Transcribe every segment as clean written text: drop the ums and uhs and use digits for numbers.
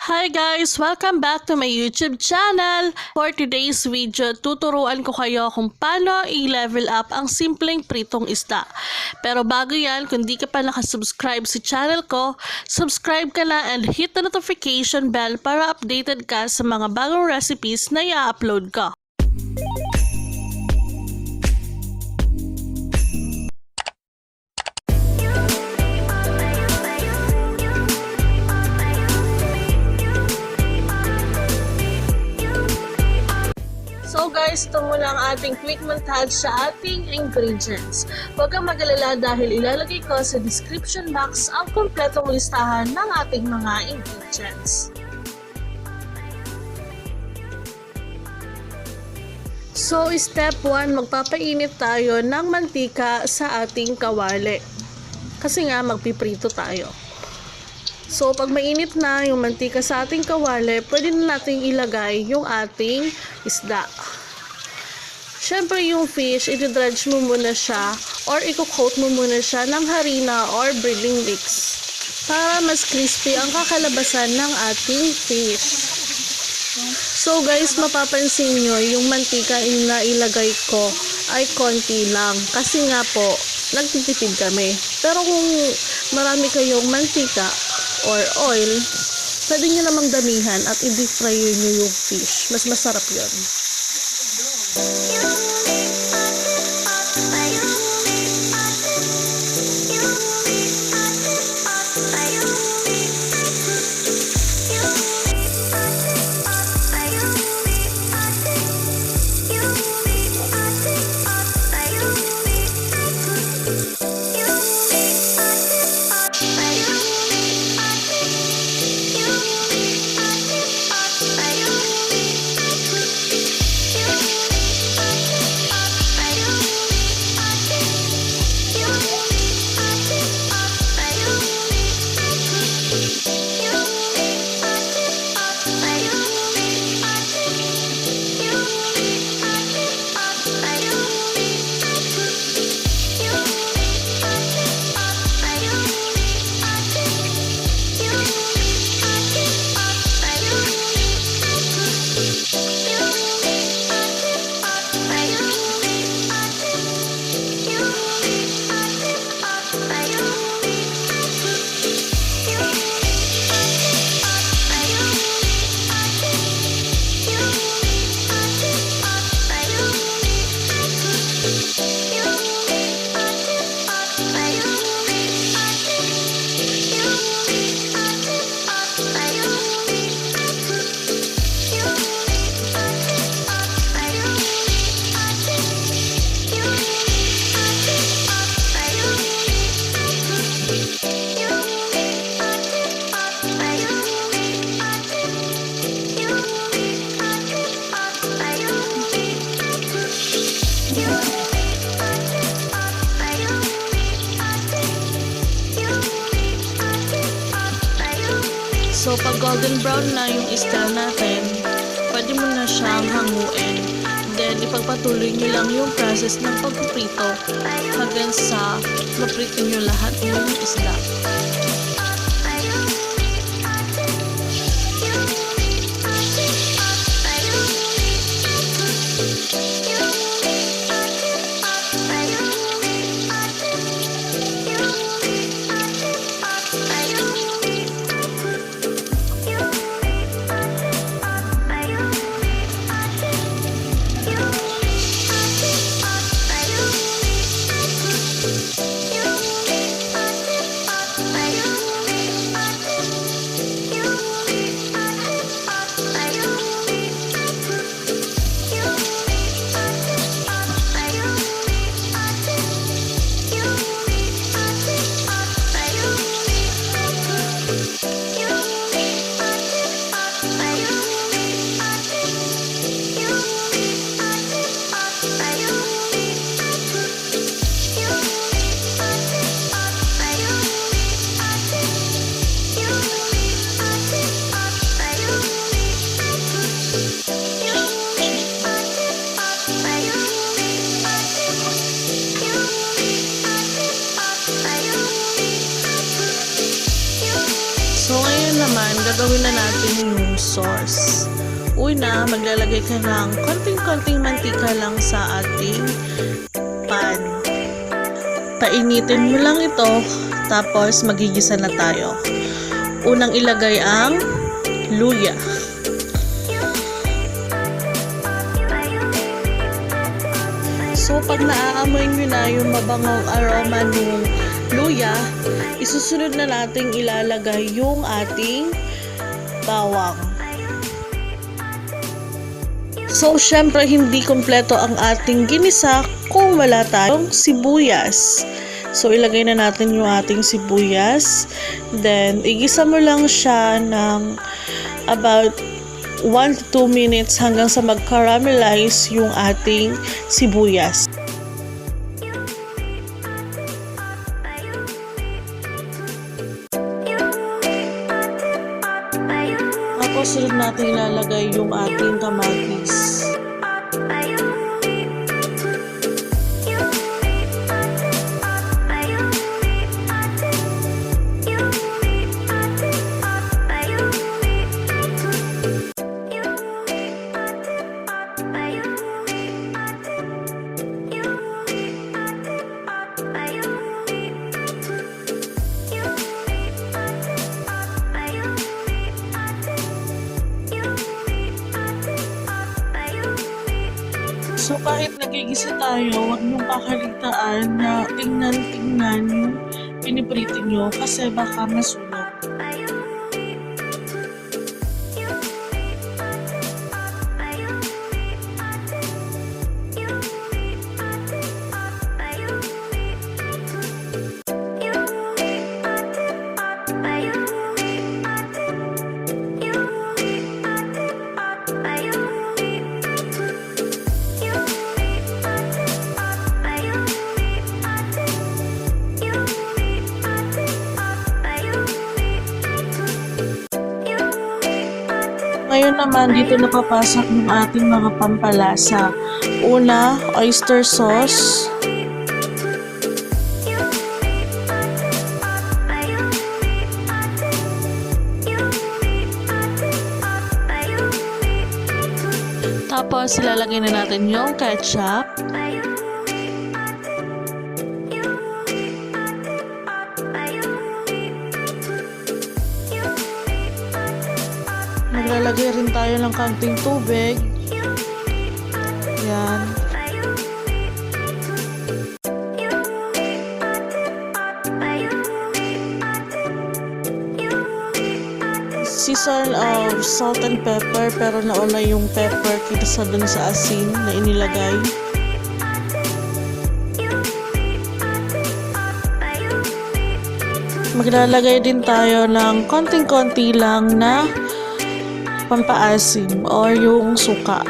Hi guys! Welcome back to my YouTube channel! For today's video, tuturuan ko kayo kung paano i-level up ang simpleng pritong isda. Pero bago yan, kung di ka pa nakasubscribe sa channel ko, subscribe ka na and hit the notification bell para updated ka sa mga bagong recipes na i-upload ko. So guys, ito muna ang ating quick montage sa ating ingredients. Huwag kang mag-alala dahil ilalagay ko sa description box ang kompletong listahan ng ating mga ingredients. So step 1, magpapainit tayo ng mantika sa ating kawali. Kasi nga magpiprito tayo. So, pag mainit na yung mantika sa ating kawali, pwede na natin ilagay yung ating isda. Siyempre, yung fish, i-dredge mo muna siya or i-coat mo muna siya ng harina or breading mix para mas crispy ang kakalabasan ng ating fish. So, guys, mapapansin nyo, yung mantika na ilagay ko ay konti lang. Kasi nga po, nagtitipid kami. Pero kung marami kayong mantika or oil, pwede nyo namang damihan at i-deep fry nyo yung fish. Mas masarap yun. So, pag golden brown na yung isda natin, pwede mo na siyang hanguin. Then, ipagpatuloy nyo lang yung process ng pagpuprito hanggang sa maprito nyo lahat yung isda. natin yung sauce. Una, maglalagay ka ng konting-konting mantika lang sa ating pan. Painitin mo lang ito, tapos magigisa na tayo. Unang ilagay ang luya. So, pag naaamoy nyo na yung mabangong aroma ng luya, isusunod na natin ilalagay yung ating bawang. So, syempre, hindi kompleto ang ating ginisa kung wala tayong sibuyas. So, ilagay na natin yung ating sibuyas. Then, igisa mo lang siya ng about 1 to 2 minutes hanggang sa mag-caramelize yung ating sibuyas. Tapos sunod natin ilalagay yung ating kamatis. So, kahit nagigisa tayo, huwag niyong kakalitaan na tingnan-tingnan yung piniprito nyo kasi baka masunog. Ngayon naman, dito napapasok yung ating mga pampalasa. Una, oyster sauce. Tapos, ilalagay na natin yung ketchup. Maglalagay rin tayo ng konting tubig. Yan. Season of salt and pepper, pero nauna yung pepper kaysa dun sa asin na inilagay. Maglalagay din tayo ng konting-konti lang na pampaasim or yung suka.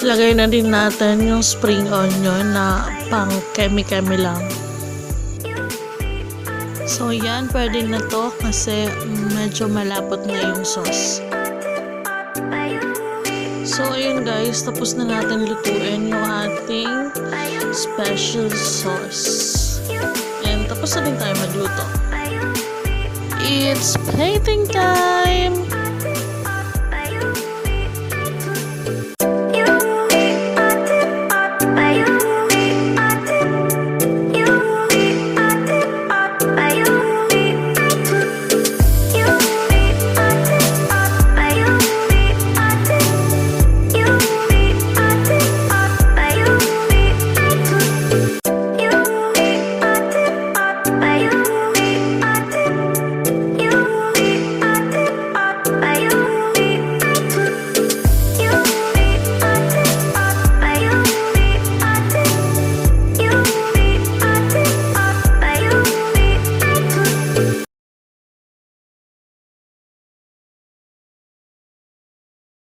Lagay na din natin yung spring onion na pang kemi-kemi lang. So yan, pwede na to kasi medyo malapot na yung sauce. So ayun guys, tapos na natin lutuin yung ating special sauce. And tapos na din tayo magluto. It's plating time!